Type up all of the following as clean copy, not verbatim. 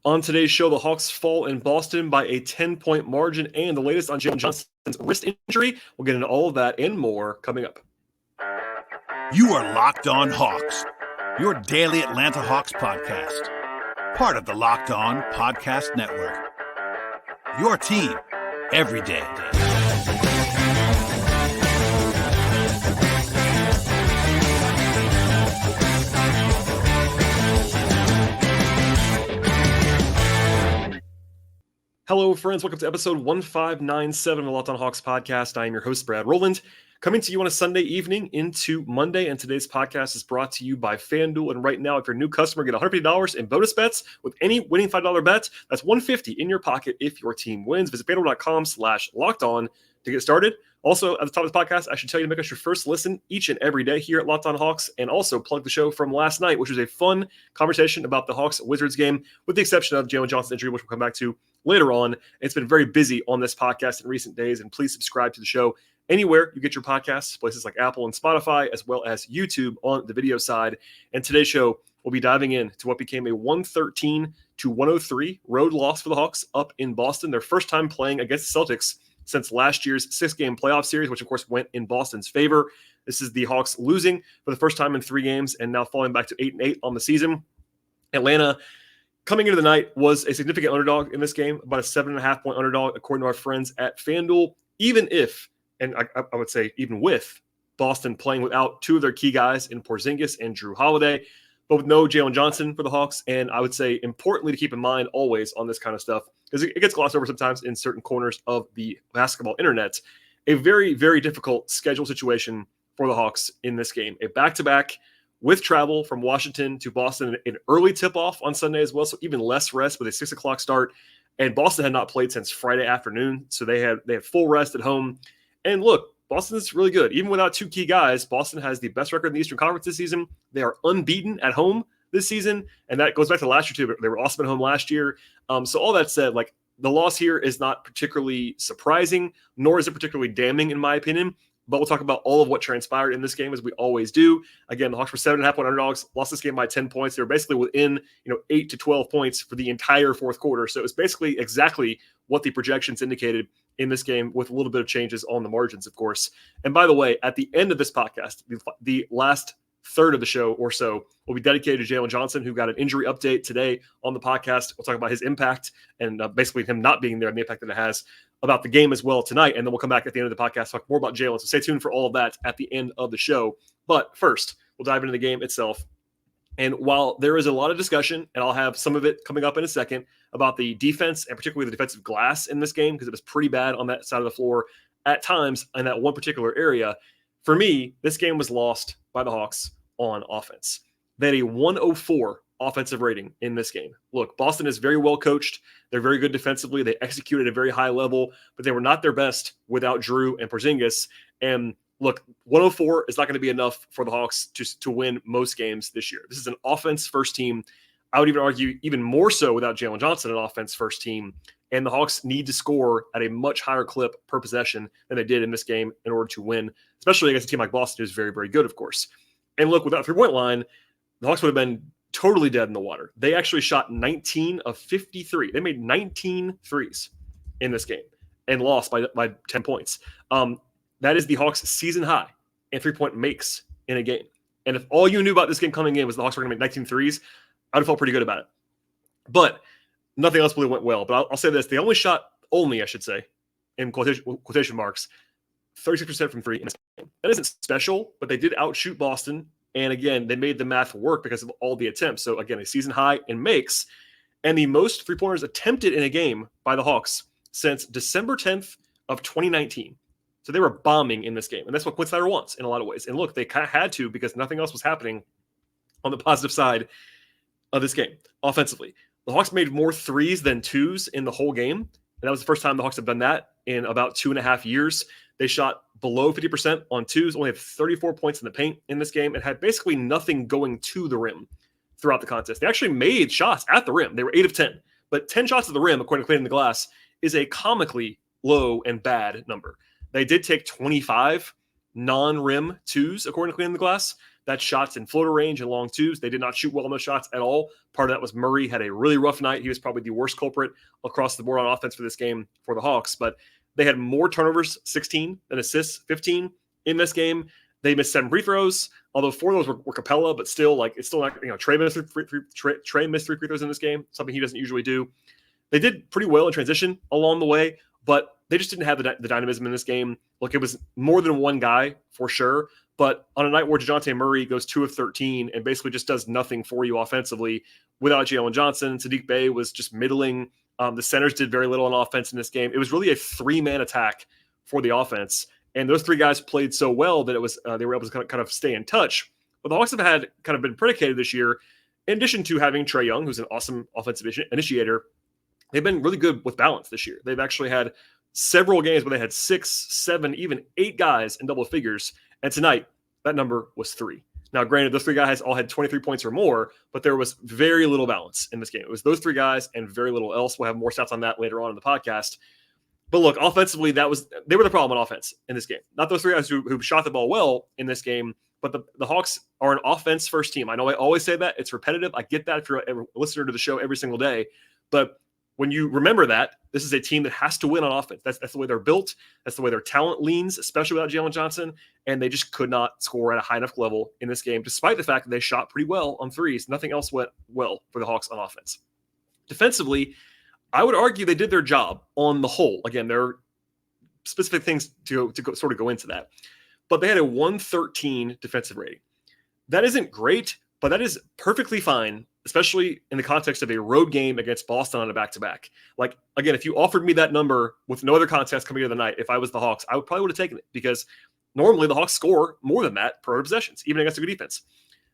On today's show, the Hawks fall in Boston by a 10-point margin, and the latest on Jalen Johnson's wrist injury. We'll get into all of that and more coming up. You are Locked On Hawks, your daily Atlanta Hawks podcast. Part of the Locked On Podcast Network. Your team every day. Hello, friends. Welcome to episode 1597 of the Locked On Hawks podcast. I am your host, Brad Rowland, coming to you on a Sunday evening into Monday. And today's podcast is brought to you by FanDuel. And right now, if you're a new customer, get $150 in bonus bets with any winning $5 bet. That's $150 in your pocket if your team wins. Visit FanDuel.com/lockedon to get started. Also, at the top of the podcast, I should tell you to make us your first listen each and every day here at Locked On Hawks, and also plug the show from last night, which was a fun conversation about the Hawks-Wizards game, with the exception of Jalen Johnson's injury, which we'll come back to later on. It's been very busy on this podcast in recent days, and please subscribe to the show anywhere you get your podcasts, places like Apple and Spotify, as well as YouTube on the video side. And today's show, we'll be diving into what became a 113-103 road loss for the Hawks up in Boston, their first time playing against the Celtics since last year's 6-game playoff series, which of course went in Boston's favor. This is the Hawks losing for the first time in 3 games and now falling back to 8-8 on the season. Atlanta, coming into the night, was a significant underdog in this game, about a 7.5-point underdog, according to our friends at FanDuel. Even if, and I would say even with, Boston playing without 2 of their key guys in Porzingis and Drew Holiday, but with no Jalen Johnson for the Hawks. And I would say, importantly to keep in mind always on this kind of stuff, because it gets glossed over sometimes in certain corners of the basketball internet, a very, very difficult schedule situation for the Hawks in this game. A back-to-back with travel from Washington to Boston, an early tip-off on Sunday as well, so even less rest with a 6 o'clock start. And Boston had not played since Friday afternoon, so they had full rest at home. And look, Boston's really good. Even without 2 key guys, Boston has the best record in the Eastern Conference this season. They are unbeaten at home this season, and that goes back to last year too. They were awesome at home last year. So all that said, like, the loss here is not particularly surprising, nor is it particularly damning in my opinion. But we'll talk about all of what transpired in this game, as we always do. Again, the Hawks were 7.5-point underdogs, lost this game by 10 points. They were basically within 8 to 12 points for the entire fourth quarter. So it was basically exactly what the projections indicated in this game, with a little bit of changes on the margins, of course. And by the way, at the end of this podcast, the last third of the show or so will be dedicated to Jalen Johnson, who got an injury update today on the podcast. We'll talk about his impact and basically him not being there and the impact that it has about the game as well tonight. And then we'll come back at the end of the podcast, talk more about Jalen. So stay tuned for all of that at the end of the show. But first, we'll dive into the game itself. And while there is a lot of discussion, and I'll have some of it coming up in a second, about the defense and particularly the defensive glass in this game, because it was pretty bad on that side of the floor at times in that one particular area, for me, this game was lost by the Hawks on offense. They had a 104 offensive rating in this game. Look, Boston is very well coached. They're very good defensively. They executed at a very high level, but they were not their best without Drew and Porzingis. And look, 104 is not going to be enough for the Hawks to win most games this year. This is an offense-first team. I would even argue even more so without Jalen Johnson, an offense-first team. And the Hawks need to score at a much higher clip per possession than they did in this game in order to win, especially against a team like Boston, who's very, very good, of course. And look, without a three-point line, the Hawks would have been totally dead in the water. They actually shot 19 of 53. They made 19 threes in this game and lost by 10 points. That is the Hawks' season high in three-point makes in a game. And if all you knew about this game coming in was the Hawks were going to make 19 threes, I would have felt pretty good about it. But nothing else really went well. But I'll say this. They only shot, I should say, in quotation marks, 36% from 3 in this game. That isn't special, but they did outshoot Boston. And again, they made the math work because of all the attempts. So again, a season high in makes, and the most three-pointers attempted in a game by the Hawks since December 10th of 2019. So they were bombing in this game. And that's what Clint Capela wants in a lot of ways. And look, they kind of had to, because nothing else was happening on the positive side of this game offensively. The Hawks made more threes than twos in the whole game. And that was the first time the Hawks have done that in about 2.5 years. They shot below 50% on twos, only had 34 points in the paint in this game, and had basically nothing going to the rim throughout the contest. They actually made shots at the rim. They were 8 of 10. But 10 shots at the rim, according to Cleaning the Glass, is a comically low and bad number. They did take 25 non-rim twos, according to Cleaning the Glass. That's shots in floater range and long twos. They did not shoot well on those shots at all. Part of that was Murray had a really rough night. He was probably the worst culprit across the board on offense for this game for the Hawks. But they had more turnovers, 16, than assists, 15 in this game. They missed 7 free throws, although 4 of those were Capela, but still, like, it's still not, Trey missed 3 free throws in this game, something he doesn't usually do. They did pretty well in transition along the way, but they just didn't have the dynamism in this game. Look, it was more than one guy for sure, but on a night where Deonte Murray goes 2 of 13 and basically just does nothing for you offensively without Jalen Johnson, Saddiq Bey was just middling. The centers did very little on offense in this game. It was really a 3-man attack for the offense, and those 3 guys played so well that it was they were able to kind of stay in touch. But the Hawks have had kind of been predicated this year, in addition to having Trae Young, who's an awesome offensive initiator. They've been really good with balance this year. They've actually had several games where they had 6, 7, even 8 guys in double figures. And tonight, that number was 3. Now, granted, those 3 guys all had 23 points or more, but there was very little balance in this game. It was those 3 guys and very little else. We'll have more stats on that later on in the podcast. But look, offensively, they were the problem on offense in this game. Not those 3 guys who shot the ball well in this game, but the Hawks are an offense-first team. I know I always say that. It's repetitive. I get that if you're a listener to the show every single day. But when you remember that, this is a team that has to win on offense. That's the way they're built. That's the way their talent leans, especially without Jalen Johnson. And they just could not score at a high enough level in this game, despite the fact that they shot pretty well on threes. Nothing else went well for the Hawks on offense. Defensively, I would argue they did their job on the whole. Again, there are specific things to sort of go into that. But they had a 113 defensive rating. That isn't great, but that is perfectly fine, especially in the context of a road game against Boston on a back-to-back. Like, again, if you offered me that number with no other context coming into the night, if I was the Hawks, I probably would have taken it, because normally the Hawks score more than that per possessions, even against a good defense.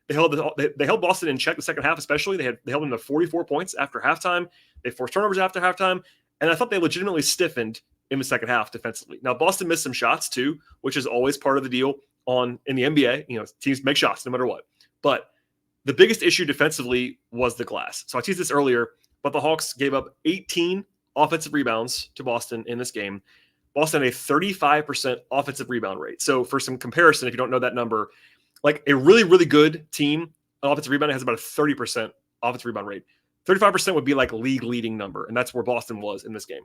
They held Boston in check the second half, especially. They held them to 44 points after halftime. They forced turnovers after halftime, and I thought they legitimately stiffened in the second half defensively. Now, Boston missed some shots too, which is always part of the deal in the NBA. Teams make shots no matter what. But the biggest issue defensively was the glass. So I teased this earlier, but the Hawks gave up 18 offensive rebounds to Boston in this game. Boston had a 35% offensive rebound rate. So for some comparison, if you don't know that number, like a really, really good team on offensive rebounding has about a 30% offensive rebound rate. 35% would be like league leading number, and that's where Boston was in this game.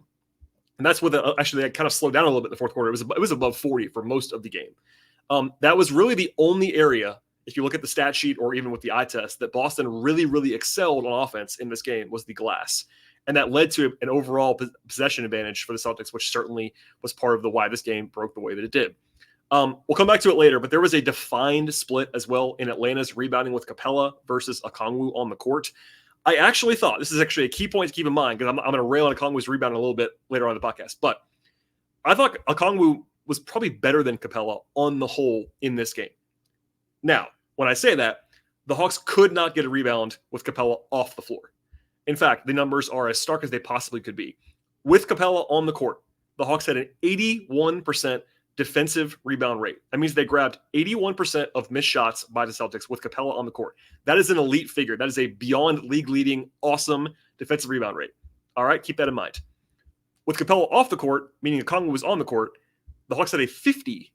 And that's where actually they kind of slowed down a little bit in the fourth quarter. It was above 40 for most of the game. That was really the only area, if you look at the stat sheet or even with the eye test, that Boston really, really excelled on offense in this game was the glass. And that led to an overall possession advantage for the Celtics, which certainly was part of the why this game broke the way that it did. We'll come back to it later, but there was a defined split as well in Atlanta's rebounding with Capela versus Okongwu on the court. I actually thought, this is actually a key point to keep in mind, because I'm going to rail on Okongwu's rebound a little bit later on in the podcast, but I thought Okongwu was probably better than Capela on the whole in this game. Now, when I say that, the Hawks could not get a rebound with Capela off the floor. In fact, the numbers are as stark as they possibly could be. With Capela on the court, the Hawks had an 81% defensive rebound rate. That means they grabbed 81% of missed shots by the Celtics with Capela on the court. That is an elite figure. That is a beyond league-leading, awesome defensive rebound rate. All right, keep that in mind. With Capela off the court, meaning Okongwu was on the court, the Hawks had a 50%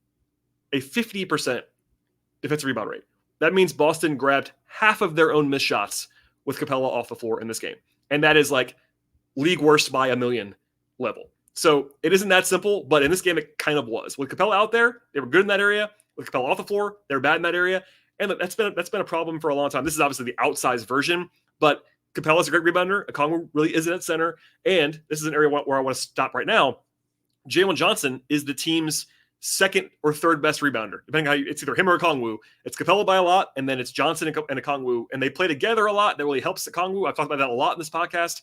defensive rebound rate. That means Boston grabbed half of their own missed shots with Capela off the floor in this game. And that is like league worst by a million level. So it isn't that simple, but in this game, it kind of was. With Capela out there, they were good in that area. With Capela off the floor, they were bad in that area. And that's been a problem for a long time. This is obviously the outsized version, but Capela's a great rebounder. Okongwu really isn't at center. And this is an area where I want to stop right now. Jalen Johnson is the team's second or third best rebounder, depending on it's either him or Okongwu. It's Capela by a lot, and then it's Johnson and Okongwu, and they play together a lot. That really helps Okongwu. I've talked about that a lot in this podcast.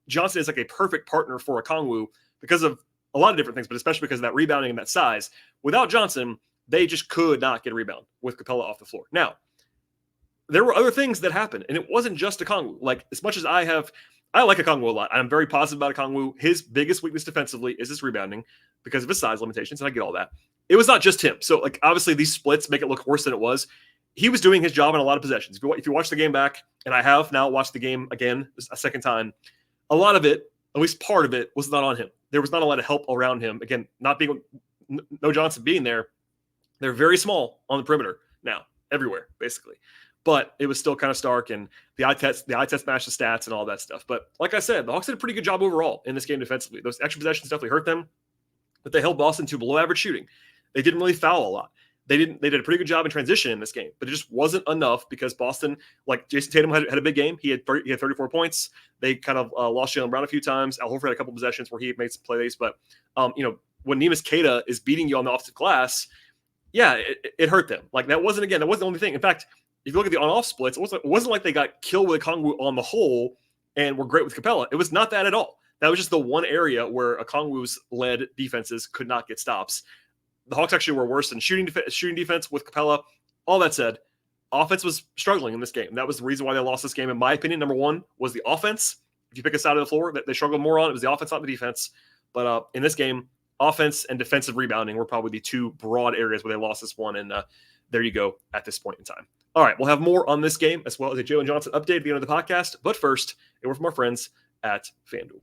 Johnson is like a perfect partner for Okongwu because of a lot of different things, but especially because of that rebounding and that size. Without Johnson, they just could not get a rebound with Capela off the floor. Now, there were other things that happened, and it wasn't just Okongwu. Like, as much as I like Okongwu a lot. I'm very positive about Okongwu. His biggest weakness defensively is his rebounding because of his size limitations, and I get all that. It was not just him. So, like, obviously these splits make it look worse than it was. He was doing his job in a lot of possessions. If you watch the game back, and I have now watched the game again a second time, a lot of it, at least part of it, was not on him. There was not a lot of help around him. Again, no Johnson being there. They're very small on the perimeter now. everywhere, basically. But it was still kind of stark, and the eye test matched the stats and all that stuff. But like I said, the Hawks did a pretty good job overall in this game defensively. Those extra possessions definitely hurt them, but they held Boston to below average shooting. They didn't really foul a lot. They did a pretty good job in transition in this game, but it just wasn't enough because Boston, like Jason Tatum had a big game. He had 34 points. They kind of lost Jalen Brown a few times. Al Horford had a couple possessions where he made some plays, but when Neemias Queta is beating you on the offensive glass, yeah, it hurt them. Like that wasn't the only thing. In fact, if you look at the on-off splits, it wasn't like they got killed with Okongwu on the whole and were great with Capela. It was not that at all. That was just the one area where Okongwu's led defenses could not get stops. The Hawks actually were worse in shooting defense with Capela. All that said, offense was struggling in this game. That was the reason why they lost this game. In my opinion, number one was the offense. If you pick a side of the floor that they struggled more on, it was the offense, not the defense. But in this game, offense and defensive rebounding were probably the two broad areas where they lost this one. And there you go at this point in time. All right, we'll have more on this game as well as a Jalen Johnson update at the end of the podcast. But first, a word from our friends at FanDuel.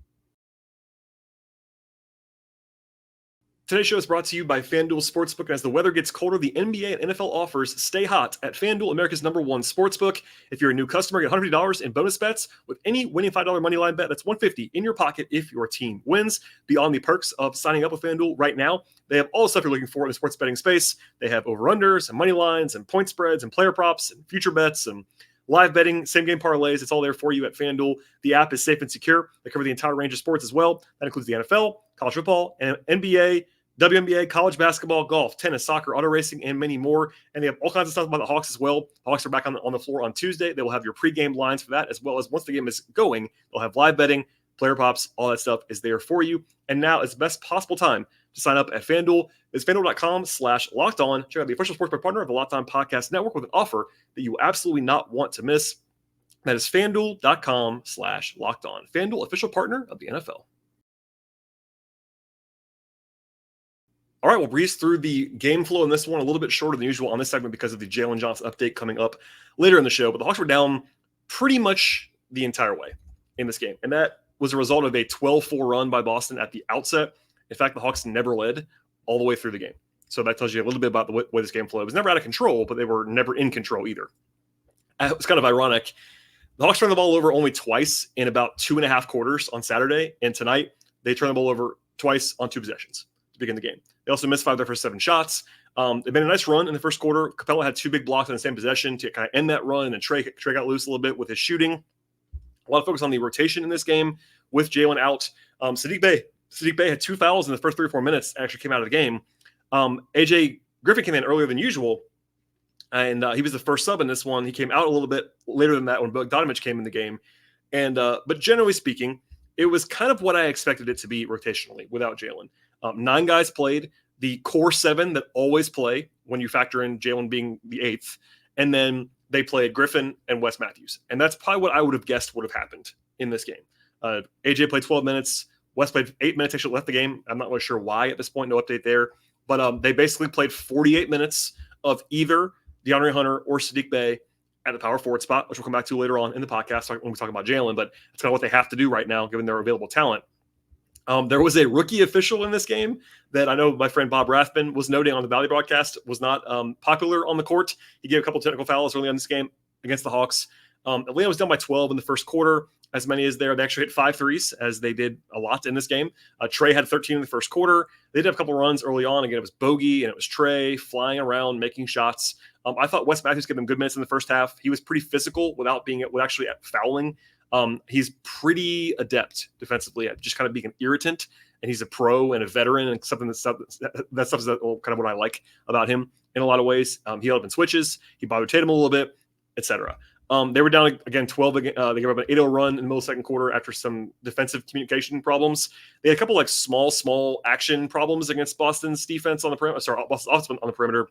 Today's show is brought to you by FanDuel Sportsbook. And as the weather gets colder, the NBA and NFL offers stay hot at FanDuel, America's #1 sportsbook. If you're a new customer, get $150 in bonus bets with any winning $5 money line bet. That's $150 in your pocket if your team wins. Beyond the perks of signing up with FanDuel right now, they have all the stuff you're looking for in the sports betting space. They have over-unders and money lines and point spreads and player props and future bets and live betting, same game parlays. It's all there for you at FanDuel. The app is safe and secure. They cover the entire range of sports as well. That includes the NFL, college football, and NBA, WNBA, college basketball, golf, tennis, soccer, auto racing, and many more. And they have all kinds of stuff about the Hawks as well. The Hawks are back on the floor on Tuesday. They will have your pregame lines for that, as well as once the game is going, they'll have live betting, player props, all that stuff is there for you. And now is the best possible time to sign up at FanDuel. It's FanDuel.com/lockedon. Check out the official sportsbook partner of the Locked On Podcast Network with an offer that you will absolutely not want to miss. That is FanDuel.com/lockedon. FanDuel, official partner of the NFL. All right, we'll breeze through the game flow in this one a little bit shorter than usual on this segment because of the Jalen Johnson update coming up later in the show. But the Hawks were down pretty much the entire way in this game. And that was a result of a 12-4 run by Boston at the outset. In fact, the Hawks never led all the way through the game. So that tells you a little bit about the way this game flowed. It was never out of control, but they were never in control either. It was kind of ironic. The Hawks turned the ball over only twice in about 2.5 quarters on Saturday. And tonight, they turned the ball over twice on 2 possessions to begin the game. They also missed 5 of their first 7 shots. They've been a nice run in the first quarter. Capela had 2 big blocks in the same possession to kind of end that run, and then Trey got loose a little bit with his shooting. A lot of focus on the rotation in this game with Jalen out. Sadiq Bey had 2 fouls in the first 3 or 4 minutes and actually came out of the game. AJ Griffin came in earlier than usual, and he was the first sub in this one. He came out a little bit later than that when Bogdanovich came in the game. But generally speaking, it was kind of what I expected it to be rotationally without Jalen. 9 guys played, the core 7 that always play when you factor in Jalen being the 8th. And then they played Griffin and Wes Matthews. And that's probably what I would have guessed would have happened in this game. AJ played 12 minutes. Wes played 8 minutes, actually left the game. I'm not really sure why at this point, no update there. But they basically played 48 minutes of either DeAndre Hunter or Sadiq Bey at the power forward spot, which we'll come back to later on in the podcast when we talk about Jalen. But it's kind of what they have to do right now, given their available talent. There was a rookie official in this game that I know my friend Bob Rathman was noting on the Valley broadcast was not popular on the court. He gave a couple technical fouls early on this game against the Hawks. Atlanta was down by 12 in the first quarter, as many as there. They actually hit 5 threes, as they did a lot in this game. Trey had 13 in the first quarter. They did have a couple runs early on. Again, it was Bogey and it was Trey flying around, making shots. I thought Wes Matthews gave them good minutes in the first half. He was pretty physical without actually fouling. He's pretty adept defensively at just kind of being an irritant, and he's a pro and a veteran, and that's stuff is kind of what I like about him in a lot of ways. He held up in switches, he bothered Tatum a little bit, etc. They were down again 12. They gave up an 8-0 run in the middle of the second quarter after some defensive communication problems. They had a couple like small action problems against Boston's defense on the perimeter. Sorry, Boston's offense on the perimeter.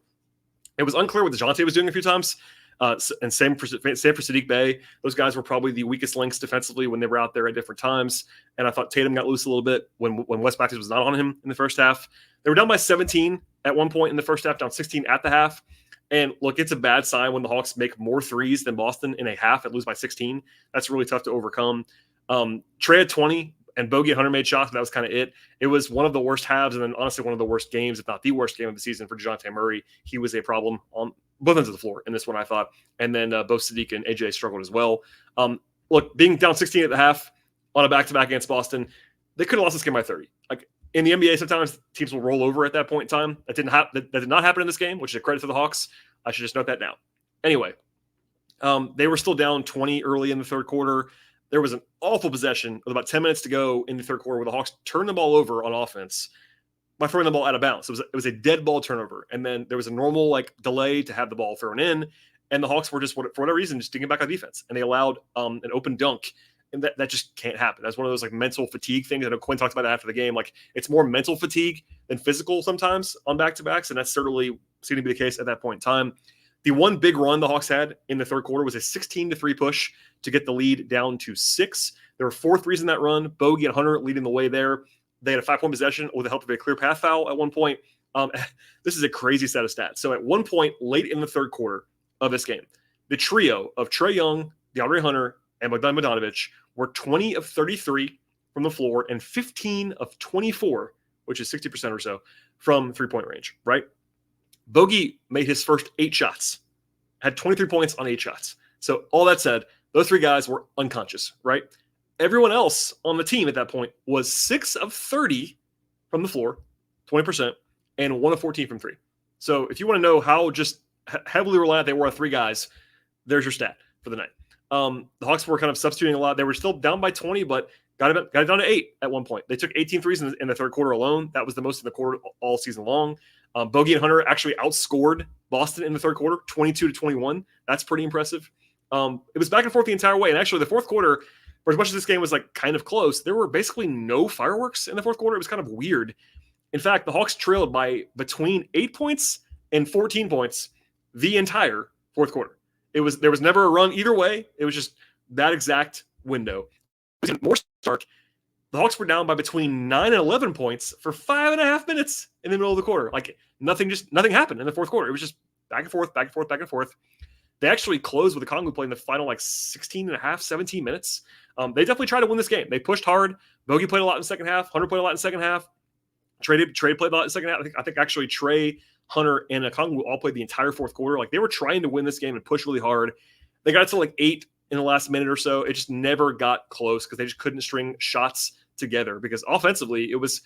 It was unclear what Dejounte was doing a few times. And same for Sadiq Bey. Those guys were probably the weakest links defensively when they were out there at different times. And I thought Tatum got loose a little bit when Wes Matthews was not on him in the first half. They were down by 17 at one point in the first half, down 16 at the half. And look, it's a bad sign when the Hawks make more threes than Boston in a half and lose by 16. That's really tough to overcome. Trey had 20 and Bogey and Hunter made shots, but that was kind of it. It was one of the worst halves and then honestly one of the worst games, if not the worst game of the season for Deonte Murray. He was a problem both ends of the floor in this one, I thought. And then both Sadiq and AJ struggled as well. Look, being down 16 at the half on a back-to-back against Boston, they could have lost this game by 30. Like in the NBA, sometimes teams will roll over at that point in time. That did not happen in this game, which is a credit to the Hawks. I should just note that now. Anyway, they were still down 20 early in the third quarter. There was an awful possession with about 10 minutes to go in the third quarter where the Hawks turned the ball over on offense by throwing the ball out of bounds. It was a dead ball turnover. And then there was a normal delay to have the ball thrown in. And the Hawks were just, for whatever reason, just digging back on defense. And they allowed an open dunk. And that just can't happen. That's one of those mental fatigue things. I know Quinn talked about that after the game. It's more mental fatigue than physical sometimes on back-to-backs. And that's certainly seemed to be the case at that point in time. The one big run the Hawks had in the third quarter was a 16-3 push to get the lead down to 6. There were 4 threes in that run. Bogey and Hunter leading the way there. They had a 5-point possession with the help of a clear path foul at one point. This is a crazy set of stats. So at one point late in the third quarter of this game, the trio of Trae Young, DeAndre Hunter, and Bogdanovic were 20 of 33 from the floor and 15 of 24, which is 60% or so, from three-point range, right? Bogey made his first 8 shots, had 23 points on 8 shots. So all that said, those 3 guys were unconscious, right? Everyone else on the team at that point was 6 of 30 from the floor, 20%, and 1 of 14 from 3. So if you want to know how just heavily reliant they were on 3 guys, there's your stat for the night. The Hawks were kind of substituting a lot. They were still down by 20, but got it down to 8 at one point. They took 18 threes in the third quarter alone. That was the most in the quarter all season long. Bogey and Hunter actually outscored Boston in the third quarter, 22-21. That's pretty impressive. It was back and forth the entire way. And actually, the fourth quarter, for as much as this game was kind of close, there were basically no fireworks in the fourth quarter. It was kind of weird. In fact, the Hawks trailed by between 8 points and 14 points the entire fourth quarter. There was never a run either way. It was just that exact window. It was more stark. The Hawks were down by between 9 and 11 points for 5.5 minutes in the middle of the quarter. Nothing happened in the fourth quarter. It was just back and forth, back and forth, back and forth. They actually closed with the Kongu play in the final 16 and a half, 17 minutes. They definitely tried to win this game. They pushed hard. Bogey played a lot in the second half. Hunter played a lot in the second half. Trey played a lot in the second half. I think actually Trey, Hunter, and Kongu all played the entire fourth quarter. They were trying to win this game and push really hard. They got to 8 in the last minute or so. It just never got close because they just couldn't string shots together, because offensively it was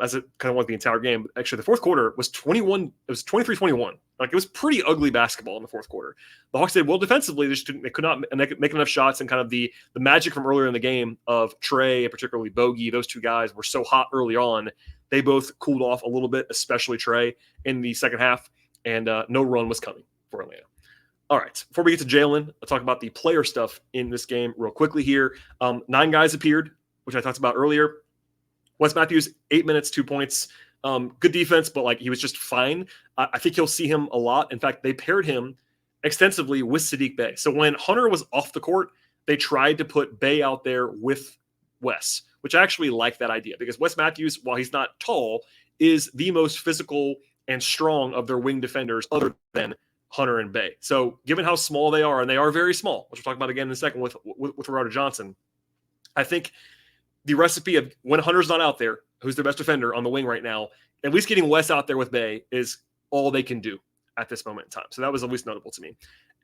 as it kind of went the entire game. Actually, the fourth quarter was 21. It was 23-21. It was pretty ugly basketball in the fourth quarter. The Hawks did well defensively. They could not make enough shots, and kind of the magic from earlier in the game of Trey and particularly Bogey. Those 2 guys were so hot early on. They both cooled off a little bit, especially Trey in the second half, and no run was coming for Atlanta. All right, before we get to Jalen, I'll talk about the player stuff in this game real quickly here. 9 guys appeared, which I talked about earlier. Wes Matthews, 8 minutes, 2 points. Good defense, but he was just fine. I think you'll see him a lot. In fact, they paired him extensively with Sadiq Bey. So when Hunter was off the court, they tried to put Bey out there with Wes, which I actually like that idea, because Wes Matthews, while he's not tall, is the most physical and strong of their wing defenders other than Hunter and Bey. So given how small they are, and they are very small, which we'll talk about again in a second with regard to Johnson, I think the recipe of when Hunter's not out there, who's their best defender on the wing right now, at least getting Wes out there with Bey is all they can do at this moment in time. So that was at least notable to me.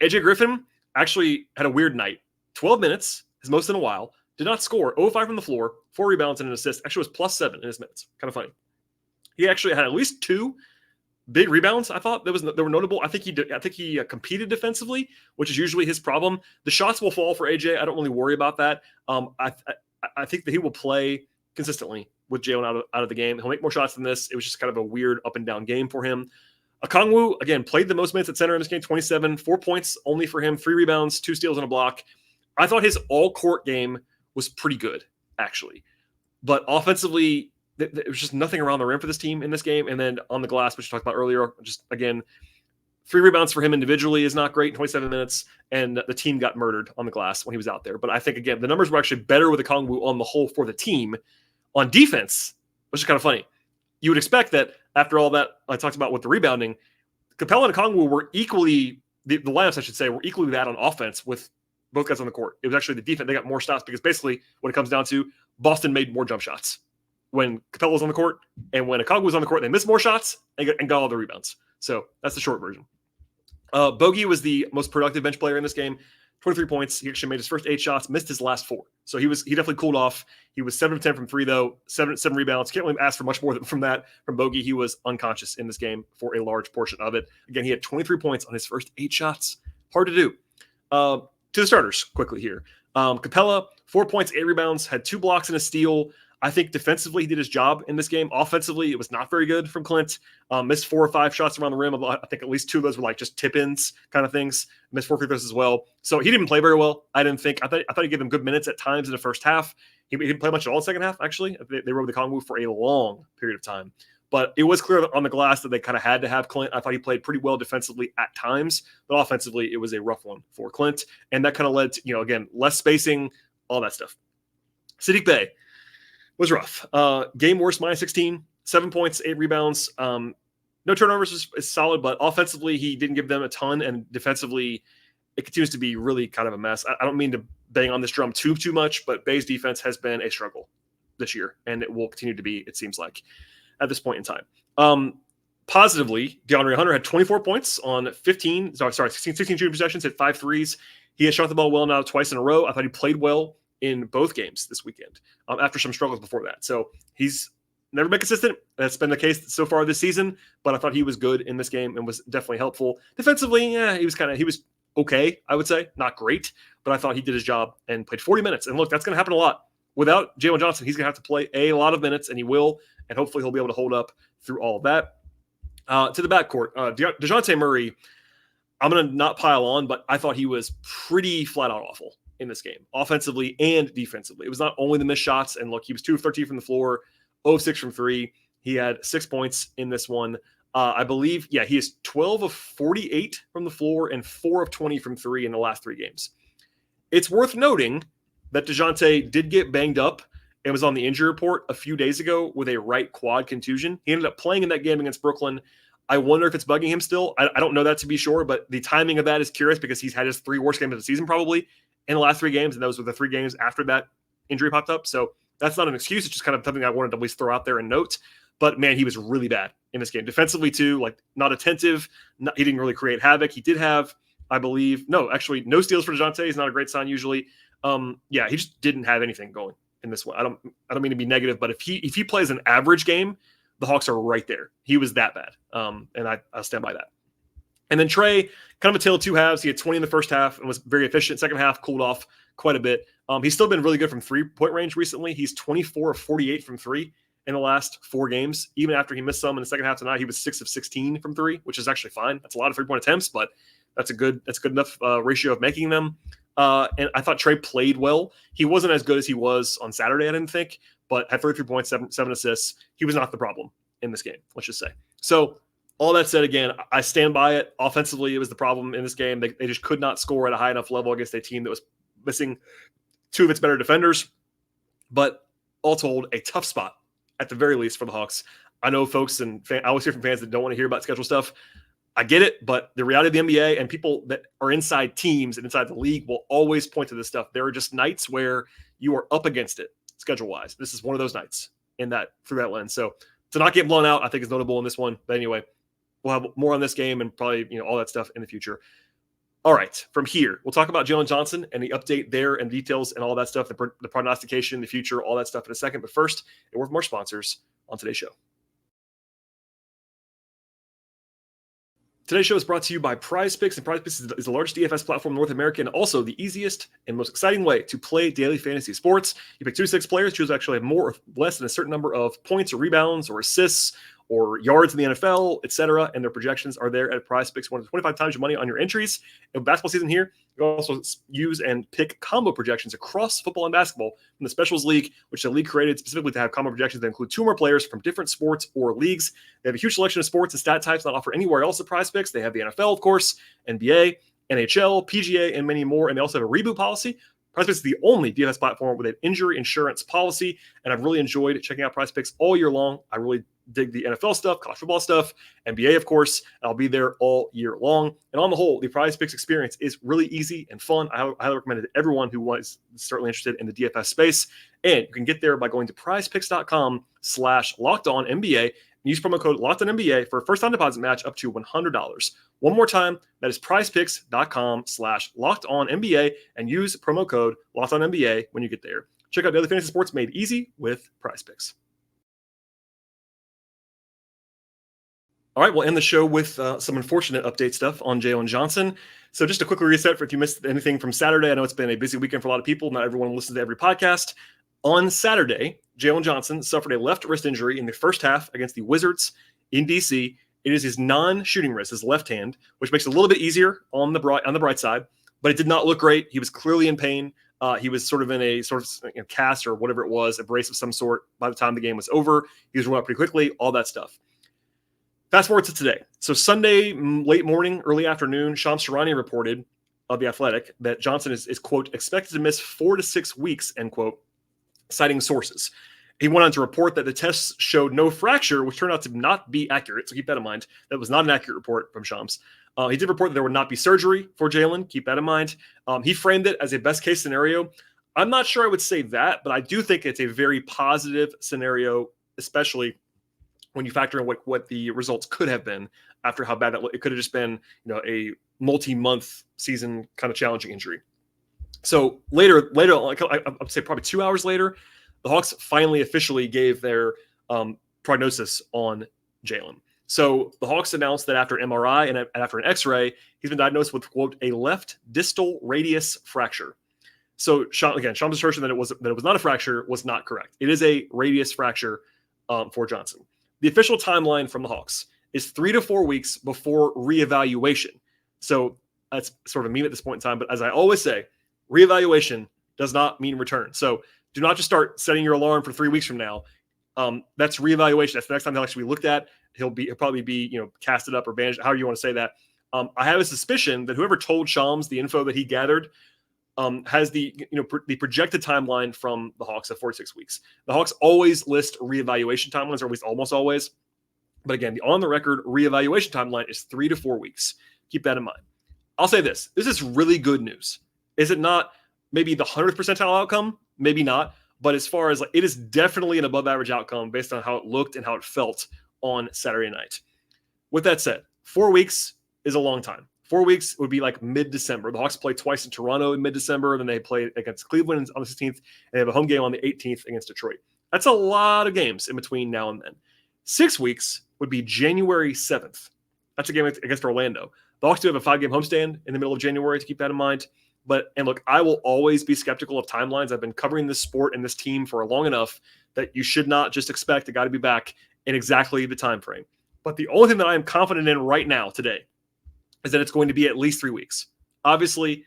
AJ Griffin actually had a weird night. 12 minutes, his most in a while, did not score. 0-5 from the floor, 4 rebounds and an assist. Actually was +7 in his minutes. Kind of funny. He actually had at least 2 big rebounds. I thought they were notable. I think he competed defensively, which is usually his problem. The shots will fall for AJ. I don't really worry about that. I think that he will play consistently with Jalen out of the game. He'll make more shots than this. It was just kind of a weird up and down game for him. Okongwu, again, played the most minutes at center in this game, 27, 4 points only for him, 3 rebounds, 2 steals and a block. I thought his all-court game was pretty good, actually. But offensively, there was just nothing around the rim for this team in this game. And then on the glass, which we talked about earlier, just, again, 3 rebounds for him individually is not great in 27 minutes, and the team got murdered on the glass when he was out there. But I think, again, the numbers were actually better with Okongwu on the whole for the team. On defense, which is kind of funny, you would expect that after all that I talked about with the rebounding, Capela and Okongwu were equally, the lineups, I should say, were equally bad on offense with both guys on the court. It was actually the defense. They got more stops because basically what it comes down to, Boston made more jump shots when Capela was on the court, and when Okongwu was on the court, they missed more shots and got all the rebounds. So that's the short version. Bogey was the most productive bench player in this game. 23 points. He actually made his first 8 shots, missed his last 4. So he definitely cooled off. He was 7 of 10 from 3, though, 7 rebounds. Can't really ask for much more from that from Bogey. He was unconscious in this game for a large portion of it. Again, he had 23 points on his first 8 shots. Hard to do. To the starters quickly here. Capela, 4 points, 8 rebounds, had 2 blocks and a steal. I think defensively he did his job in this game. Offensively, it was not very good from Clint. Missed 4 or 5 shots around the rim. I think at least 2 of those were like just tip-ins kind of things. Missed 4 free throws as well. So he didn't play very well. I didn't think. I thought he gave him good minutes at times in the first half. He didn't play much at all in the second half, actually. They rode the Kongu for a long period of time. But it was clear on the glass that they kind of had to have Clint. I thought he played pretty well defensively at times, but offensively it was a rough one for Clint. And that kind of led to, again, less spacing, all that stuff. Saddiq Bey was rough. Game worst, minus 16, 7 points, 8 rebounds. No turnovers is solid, but offensively, he didn't give them a ton. And defensively, it continues to be really kind of a mess. I don't mean to bang on this drum too much, but Bay's defense has been a struggle this year, and it will continue to be, it seems like, at this point in time. Positively, DeAndre Hunter had 24 points on 16 shooting possessions, hit 5 threes. He has shot the ball well now twice in a row. I thought he played well in both games this weekend after some struggles before that. So he's never been consistent. That's been the case so far this season, but I thought he was good in this game and was definitely helpful. Defensively, he was okay, I would say. Not great, but I thought he did his job and played 40 minutes. And look, that's going to happen a lot. Without Jalen Johnson, he's going to have to play a lot of minutes, and he will, and hopefully he'll be able to hold up through all of that. To the backcourt, Deonte Murray, I'm going to not pile on, but I thought he was pretty flat out awful in this game, offensively and defensively. It was not only the missed shots, and look, he was 2 of 13 from the floor, 0 of 6 from 3. He had 6 points in this one. I believe, he is 12 of 48 from the floor and 4 of 20 from 3 in the last 3 games. It's worth noting that DeJounte did get banged up and was on the injury report a few days ago with a right quad contusion. He ended up playing in that game against Brooklyn. I wonder if it's bugging him still. I don't know that to be sure, but the timing of that is curious because he's had his 3 worst games of the season probably in the last 3 games, and those were the 3 games after that injury popped up. So that's not an excuse. It's just kind of something I wanted to at least throw out there and note. But, man, he was really bad in this game. Defensively, too, not attentive. He didn't really create havoc. He did have, I believe, no steals for DeJounte. He's not a great sign usually. He just didn't have anything going in this one. I don't mean to be negative, but if he plays an average game, the Hawks are right there. He was that bad, and I stand by that. And then Trey, kind of a tale of 2 halves. He had 20 in the first half and was very efficient. Second half, cooled off quite a bit. He's still been really good from 3-point range recently. He's 24 of 48 from 3 in the last 4 games. Even after he missed some in the second half tonight, he was 6 of 16 from 3, which is actually fine. That's a lot of 3-point attempts, but that's a good enough ratio of making them. And I thought Trey played well. He wasn't as good as he was on Saturday, I didn't think, but had 33 points, 7 assists. He was not the problem in this game, let's just say. So all that said, again, I stand by it. Offensively, it was the problem in this game. They just could not score at a high enough level against a team that was missing 2 of its better defenders. But all told, a tough spot at the very least for the Hawks. I know folks and I always hear from fans that don't want to hear about schedule stuff. I get it, but the reality of the NBA and people that are inside teams and inside the league will always point to this stuff. There are just nights where you are up against it schedule-wise. This is one of those nights through that lens. So to not get blown out, I think is notable in this one. But anyway, we'll have more on this game and probably all that stuff in the future. All right, from here, we'll talk about Jalen Johnson and the update there and details and all that stuff, the prognostication, the future, all that stuff in a second. But first, a word from more sponsors on today's show. Today's show is brought to you by PrizePicks, and PrizePicks is the largest DFS platform in North America and also the easiest and most exciting way to play daily fantasy sports. You pick 2 to 6 players, choose actually have more or less than a certain number of points or rebounds or assists or yards in the NFL, etc., and their projections are there at PrizePicks. 25 times your money on your entries. In basketball season here, you can also use and pick combo projections across football and basketball from the Specials League, which the league created specifically to have combo projections that include 2 more players from different sports or leagues. They have a huge selection of sports and stat types not offered anywhere else at PrizePicks. They have the NFL, of course, NBA, NHL, PGA, and many more. And they also have a reboot policy. PrizePicks is the only DFS platform with an injury insurance policy, and I've really enjoyed checking out PrizePicks all year long. I really dig the NFL stuff, college football stuff, NBA, of course. I'll be there all year long. And on the whole, the PrizePicks experience is really easy and fun. I highly recommend it to everyone who was certainly interested in the DFS space. And you can get there by going to prizepicks.com/LockedOnNBA. Use promo code LOCKEDONNBA for a first-time deposit match up to $100. One more time, that is prizepicks.com/LockedOnNBA and use promo code LOCKEDONNBA when you get there. Check out daily fantasy sports made easy with PrizePicks. All right, we'll end the show with some unfortunate update stuff on Jalen Johnson. So just a quick reset for if you missed anything from Saturday. I know it's been a busy weekend for a lot of people. Not everyone listens to every podcast. On Saturday, Jalen Johnson suffered a left wrist injury in the first half against the Wizards in DC. It is his non-shooting wrist, his left hand, which makes it a little bit easier on the bright side, but it did not look great. He was clearly in pain. He was sort of in a cast or whatever it was, a brace of some sort by the time the game was over. He was run out pretty quickly, all that stuff. Fast forward to today. So Sunday, late morning, early afternoon, Shams Charania reported of The Athletic that Johnson is, quote, expected to miss 4 to 6 weeks, end quote, citing sources. He went on to report that the tests showed no fracture, which turned out to not be accurate. So keep that in mind. That was not an accurate report from Shams. He did report that there would not be surgery for Jalen. Keep that in mind. He framed it as a best case scenario. I'm not sure I would say that, but I do think it's a very positive scenario, especially when you factor in what the results could have been after how bad it could have just been, a multi-month season kind of challenging injury. So later, I'd say probably 2 hours later, the Hawks finally officially gave their prognosis on Jalen. So the Hawks announced that after an MRI and after an X-ray, he's been diagnosed with, quote, a left distal radius fracture. So Shams' assertion that it was not a fracture was not correct. It is a radius fracture for Johnson. The official timeline from the Hawks is 3 to 4 weeks before reevaluation. So that's sort of a meme at this point in time. But as I always say, reevaluation does not mean return. So do not just start setting your alarm for 3 weeks from now. That's reevaluation. That's the next time he'll actually be looked at. He'll probably be casted up or bandaged, however you want to say that. I have a suspicion that whoever told Shams the info that he gathered has the projected timeline from the Hawks of 4 to 6 weeks. The Hawks always list reevaluation timelines, or at least almost always. But again, the on the record reevaluation timeline is 3 to 4 weeks. Keep that in mind. I'll say this. This is really good news. Is it not maybe the 100th percentile outcome? Maybe not. But as far as it is definitely an above average outcome based on how it looked and how it felt on Saturday night. With that said, 4 weeks is a long time. 4 weeks would be like mid-December. The Hawks play twice in Toronto in mid-December, then they play against Cleveland on the 16th, and they have a home game on the 18th against Detroit. That's a lot of games in between now and then. 6 weeks would be January 7th. That's a game against Orlando. The Hawks do have a 5-game homestand in the middle of January, to keep that in mind. And look, I will always be skeptical of timelines. I've been covering this sport and this team for long enough that you should not just expect a guy to be back in exactly the time frame. But the only thing that I am confident in right now, today, is that it's going to be at least 3 weeks. Obviously,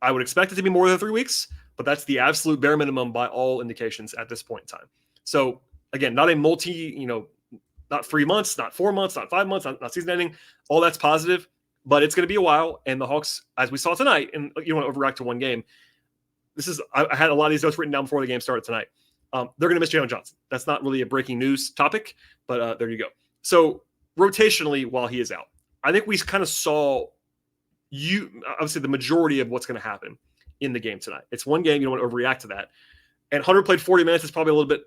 I would expect it to be more than 3 weeks, but that's the absolute bare minimum by all indications at this point in time. So again, not a not 3 months, not 4 months, not 5 months, not season ending. All that's positive, but it's going to be a while. And the Hawks, as we saw tonight, and you don't want to overreact to one game. I had a lot of these notes written down before the game started tonight. They're going to miss Jalen Johnson. That's not really a breaking news topic, but there you go. So rotationally, while he is out, I think we kind of saw obviously the majority of what's going to happen in the game tonight. It's one game. You don't want to overreact to that. And Hunter played 40 minutes. Is probably a little bit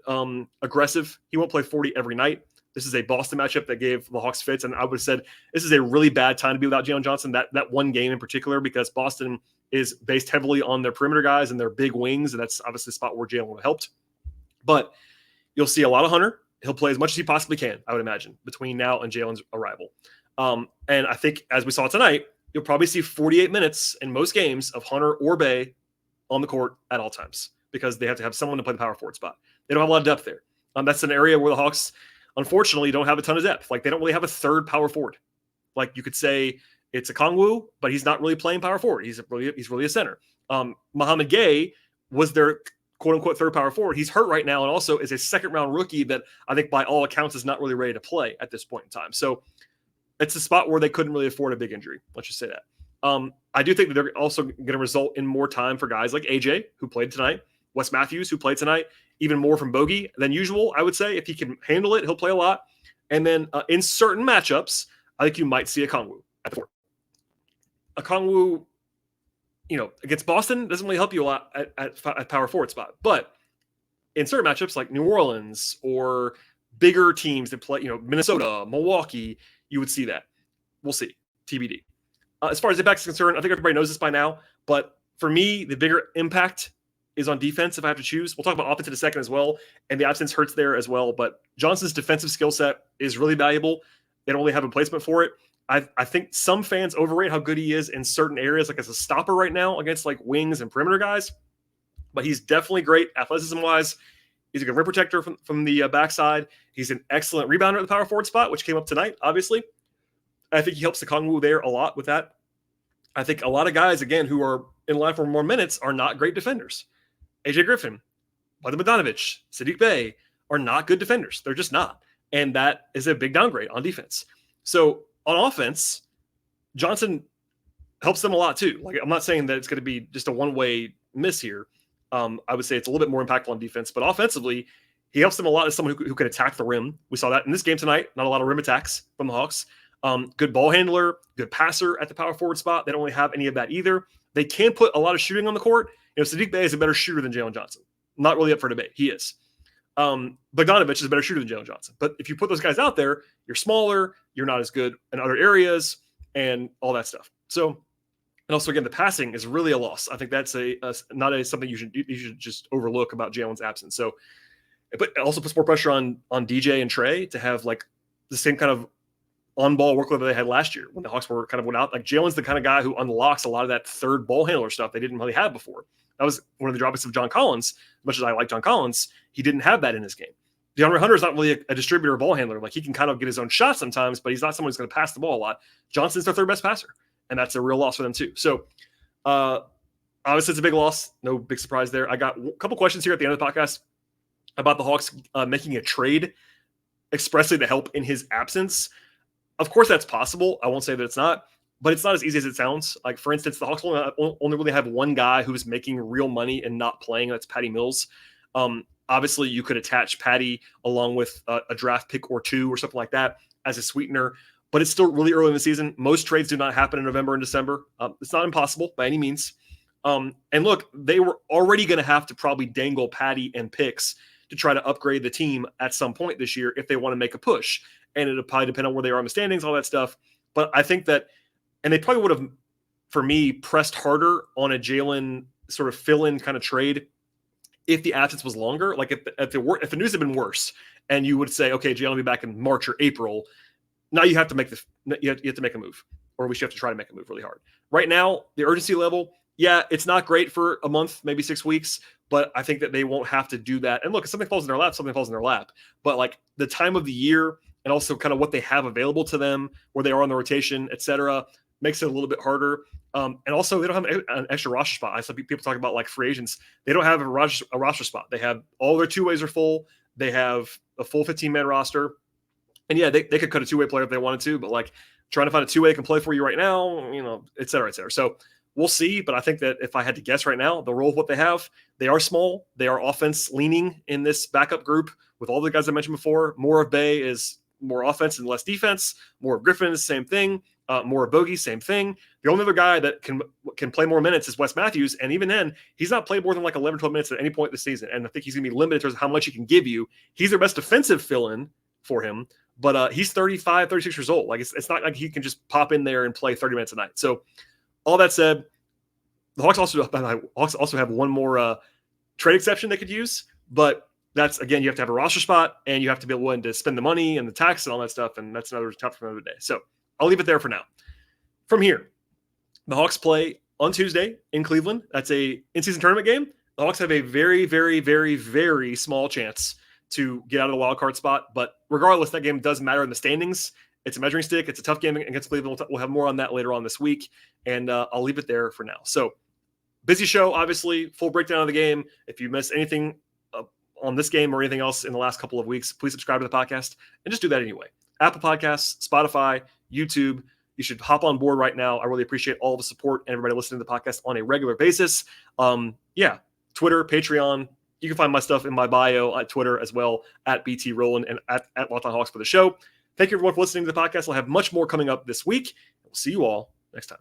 aggressive. He won't play 40 every night. This is a Boston matchup that gave the Hawks fits. And I would have said this is a really bad time to be without Jalen Johnson, that one game in particular, because Boston is based heavily on their perimeter guys and their big wings. And that's obviously a spot where Jalen would have helped. But you'll see a lot of Hunter. He'll play as much as he possibly can, I would imagine, between now and Jalen's arrival. And I think, as we saw tonight, you'll probably see 48 minutes in most games of Hunter or Bey on the court at all times, because they have to have someone to play the power forward spot. They don't have a lot of depth there. That's an area where the Hawks, unfortunately, don't have a ton of depth. Like, they don't really have a third power forward. Like, you could say it's a Kongwu, but he's not really playing power forward. He's really a center. Mohamed Gay was their quote-unquote third power forward. He's hurt right now and also is a second-round rookie that I think by all accounts is not really ready to play at this point in time. So it's a spot where they couldn't really afford a big injury. Let's just say that. I do think that they're also going to result in more time for guys like AJ, who played tonight, Wes Matthews, who played tonight, even more from Bogey than usual, I would say. If he can handle it, he'll play a lot. And then in certain matchups, I think you might see a Kongwu at the four. A Kongwu, against Boston doesn't really help you a lot at power forward spot. But in certain matchups like New Orleans or bigger teams that play, Minnesota, Milwaukee, you would see that. We'll see. TBD. As far as impact is concerned, I think everybody knows this by now, but for me, the bigger impact is on defense if I have to choose. We'll talk about offense in a second as well, and the absence hurts there as well, but Johnson's defensive skill set is really valuable. They don't really have a placement for it. I think some fans overrate how good he is in certain areas, like as a stopper right now against like wings and perimeter guys, but he's definitely great athleticism-wise. He's a good rim protector from the backside. He's an excellent rebounder at the power forward spot, which came up tonight, obviously. I think he helps the Kongwu there a lot with that. I think a lot of guys, again, who are in line for more minutes are not great defenders. AJ Griffin, Bogdan Bogdanovic, Saddiq Bey are not good defenders. They're just not. And that is a big downgrade on defense. So on offense, Johnson helps them a lot too. Like, I'm not saying that it's going to be just a one-way miss here. I would say it's a little bit more impactful on defense, but offensively, he helps them a lot as someone who can attack the rim. We saw that in this game tonight. Not a lot of rim attacks from the Hawks. Good ball handler, good passer at the power forward spot. They don't really have any of that either. They can put a lot of shooting on the court. Saddiq Bey is a better shooter than Jalen Johnson. Not really up for debate. He is. Bogdanovic is a better shooter than Jalen Johnson. But if you put those guys out there, you're smaller, you're not as good in other areas, and all that stuff. So, and also again, the passing is really a loss. I think that's not something you should just overlook about Jalen's absence. So, but it also puts more pressure on DJ and Trey to have like the same kind of on-ball workload that they had last year when the Hawks were kind of went out. Like Jalen's the kind of guy who unlocks a lot of that third ball handler stuff they didn't really have before. That was one of the drawbacks of John Collins. As much as I like John Collins, he didn't have that in his game. DeAndre Hunter is not really a distributor or ball handler. Like he can kind of get his own shot sometimes, but he's not someone who's going to pass the ball a lot. Johnson's their third best passer, and that's a real loss for them too. So obviously it's a big loss. No big surprise there. I got a couple questions here at the end of the podcast about the Hawks making a trade expressly to help in his absence. Of course, that's possible. I won't say that it's not, but it's not as easy as it sounds. Like, for instance, the Hawks only really have one guy who's making real money and not playing. That's Patty Mills. Obviously, you could attach Patty along with a draft pick or two or something like that as a sweetener, but it's still really early in the season. Most trades do not happen in November and December. It's not impossible by any means. And look, they were already going to have to probably dangle Patty and picks to try to upgrade the team at some point this year if they want to make a push. And it'll probably depend on where they are in the standings, all that stuff. But I think that, and they probably would have, for me, pressed harder on a Jalen sort of fill-in kind of trade if the absence was longer. Like if the news had been worse, and you would say, okay, Jalen will be back in March or April. Now you have to make you have to make a move, or we should have to try to make a move really hard. Right now, the urgency level, yeah, it's not great for a month, maybe 6 weeks, but I think that they won't have to do that. And look, if something falls in their lap, something falls in their lap. But like the time of the year, and also kind of what they have available to them, where they are on the rotation, et cetera, makes it a little bit harder. And also, they don't have an extra roster spot. I saw people talk about like free agents. They don't have a roster spot. They have all their two-ways are full. They have a full 15-man roster. And yeah, they could cut a two-way player if they wanted to, but like trying to find a two-way that can play for you right now, et cetera, et cetera. So we'll see. But I think that if I had to guess right now, the role of what they have, they are small. They are offense leaning in this backup group with all the guys I mentioned before. More of Bey is more offense and less defense. More of Griffin is the same thing. More of Bogey, same thing. The only other guy that can play more minutes is Wes Matthews. And even then, he's not played more than like 11, 12 minutes at any point this season. And I think he's going to be limited in terms of how much he can give you. He's their best defensive fill-in for him. But he's 35, 36 years old. Like it's not like he can just pop in there and play 30 minutes a night. So all that said, the Hawks also have one more trade exception they could use. But that's, again, you have to have a roster spot and you have to be willing to spend the money and the tax and all that stuff. And that's another topic for another day. So I'll leave it there for now. From here, the Hawks play on Tuesday in Cleveland. That's a in-season tournament game. The Hawks have a very, very, very, very small chance to get out of the wild card spot. But regardless, that game does matter in the standings. It's a measuring stick. It's a tough game against Cleveland. We'll have more on that later on this week. And I'll leave it there for now. So busy show, obviously. Full breakdown of the game. If you miss anything on this game or anything else in the last couple of weeks, please subscribe to the podcast and just do that anyway. Apple Podcasts, Spotify, YouTube. You should hop on board right now. I really appreciate all the support and everybody listening to the podcast on a regular basis. Twitter, Patreon. You can find my stuff in my bio at Twitter as well, at BT Rowland and at Locked On Hawks for the show. Thank you everyone for listening to the podcast. We'll have much more coming up this week. We'll see you all next time.